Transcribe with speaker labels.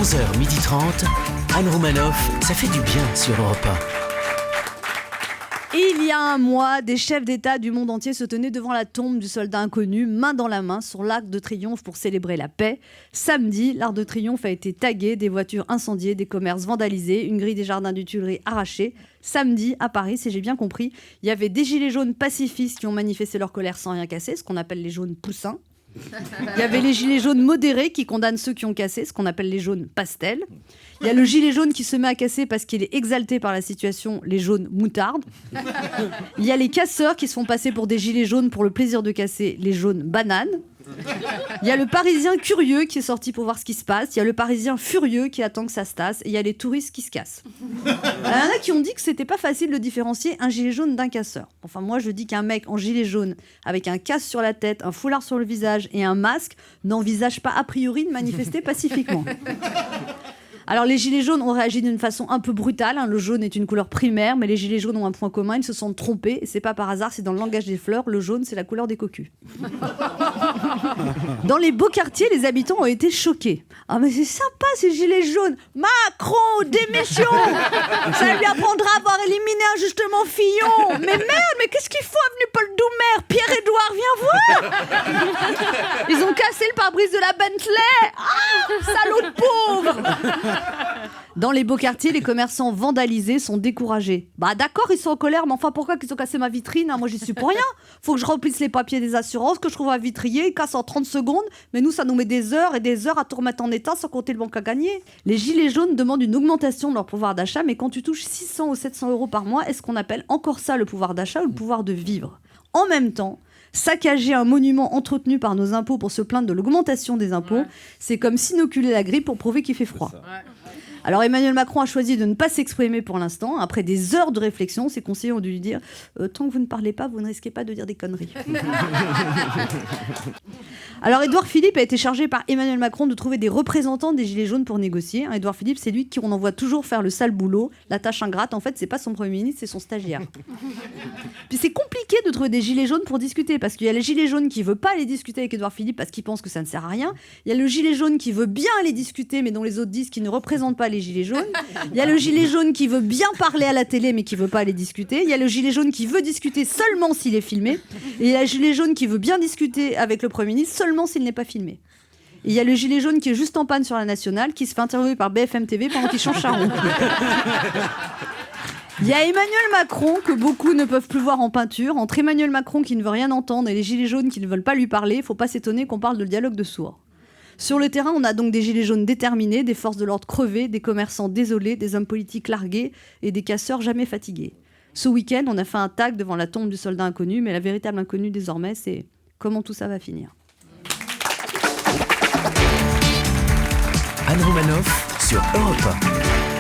Speaker 1: 11h30, Anne Romanoff, ça fait du bien sur Europe 1.
Speaker 2: Il y a un mois, des chefs d'État du monde entier se tenaient devant la tombe du soldat inconnu, main dans la main, sur l'Arc de Triomphe pour célébrer la paix. Samedi, l'Arc de Triomphe a été tagué, des voitures incendiées, des commerces vandalisés, une grille des jardins du Tuileries arrachée. Samedi, à Paris, si j'ai bien compris, il y avait des gilets jaunes pacifistes qui ont manifesté leur colère sans rien casser, ce qu'on appelle les jaunes poussins. Il y avait les gilets jaunes modérés qui condamnent ceux qui ont cassé, ce qu'on appelle les jaunes pastels. Il y a le gilet jaune qui se met à casser parce qu'il est exalté par la situation, les jaunes moutarde. Il y a les casseurs qui se font passer pour des gilets jaunes pour le plaisir de casser, les jaunes bananes. Il y a le Parisien curieux qui est sorti pour voir ce qui se passe. Il y a le Parisien furieux qui attend que ça se tasse. Et il y a les touristes qui se cassent. Il y en a qui ont dit que c'était pas facile de différencier un gilet jaune d'un casseur. Enfin, moi, je dis qu'un mec en gilet jaune, avec un casque sur la tête, un foulard sur le visage et un masque, n'envisage pas a priori de manifester pacifiquement. Alors les gilets jaunes ont réagi d'une façon un peu brutale, le jaune est une couleur primaire, mais les gilets jaunes ont un point commun, ils se sont trompés, et c'est pas par hasard, c'est dans le langage des fleurs, le jaune c'est la couleur des cocus. Dans les beaux quartiers, les habitants ont été choqués. Ah mais c'est sympa ces gilets jaunes, Macron, démission. Ça lui apprendra à avoir éliminé injustement Fillon. Mais merde, mais qu'est-ce qu'il faut avenue Paul Doumer, Pierre-Édouard, viens voir. Ils ont cassé le pare-brise de la Bentley. Ah, salaud de pauvre. Dans les beaux quartiers, les commerçants vandalisés sont découragés. Bah d'accord, ils sont en colère, mais enfin pourquoi qu'ils ont cassé ma vitrine, moi j'y suis pour rien. Faut que je remplisse les papiers des assurances, que je trouve un vitrier, ils cassent en 30 secondes, mais nous ça nous met des heures et des heures à tout remettre en état sans compter le manque à gagner. Les gilets jaunes demandent une augmentation de leur pouvoir d'achat, mais quand tu touches 600 ou 700 euros par mois, est-ce qu'on appelle encore ça le pouvoir d'achat ou le pouvoir de vivre ? En même temps, saccager un monument entretenu par nos impôts pour se plaindre de l'augmentation des impôts, c'est comme s'inoculer la grippe pour prouver qu'il fait froid. Alors Emmanuel Macron a choisi de ne pas s'exprimer pour l'instant. Après des heures de réflexion, ses conseillers ont dû lui dire « Tant que vous ne parlez pas, vous ne risquez pas de dire des conneries. » Alors Édouard Philippe a été chargé par Emmanuel Macron de trouver des représentants des Gilets jaunes pour négocier. Édouard Philippe, c'est lui qu'on envoie toujours faire le sale boulot, la tâche ingrate. En fait, c'est pas son Premier ministre, c'est son stagiaire. Puis c'est compliqué de trouver des Gilets jaunes pour discuter, parce qu'il y a les Gilets jaunes qui ne veulent pas aller discuter avec Édouard Philippe parce qu'ils pensent que ça ne sert à rien. Il y a le Gilet jaune qui veut bien aller discuter, mais dont les autres disent qu'il ne représente pas les Gilets jaunes. Il y a le gilet jaune qui veut bien parler à la télé mais qui veut pas aller discuter. Il y a le gilet jaune qui veut discuter seulement s'il est filmé. Et il y a le gilet jaune qui veut bien discuter avec le Premier ministre seulement s'il n'est pas filmé. Et il y a le gilet jaune qui est juste en panne sur la nationale, qui se fait interviewer par BFM TV pendant qu'il change Charon. Il y a Emmanuel Macron que beaucoup ne peuvent plus voir en peinture. Entre Emmanuel Macron qui ne veut rien entendre et les gilets jaunes qui ne veulent pas lui parler, faut pas s'étonner qu'on parle de dialogue de sourds. Sur le terrain, on a donc des gilets jaunes déterminés, des forces de l'ordre crevées, des commerçants désolés, des hommes politiques largués et des casseurs jamais fatigués. Ce week-end, on a fait un tag devant la tombe du soldat inconnu, mais la véritable inconnue désormais, c'est comment tout ça va finir.
Speaker 1: Anne Romanoff sur Europe 1.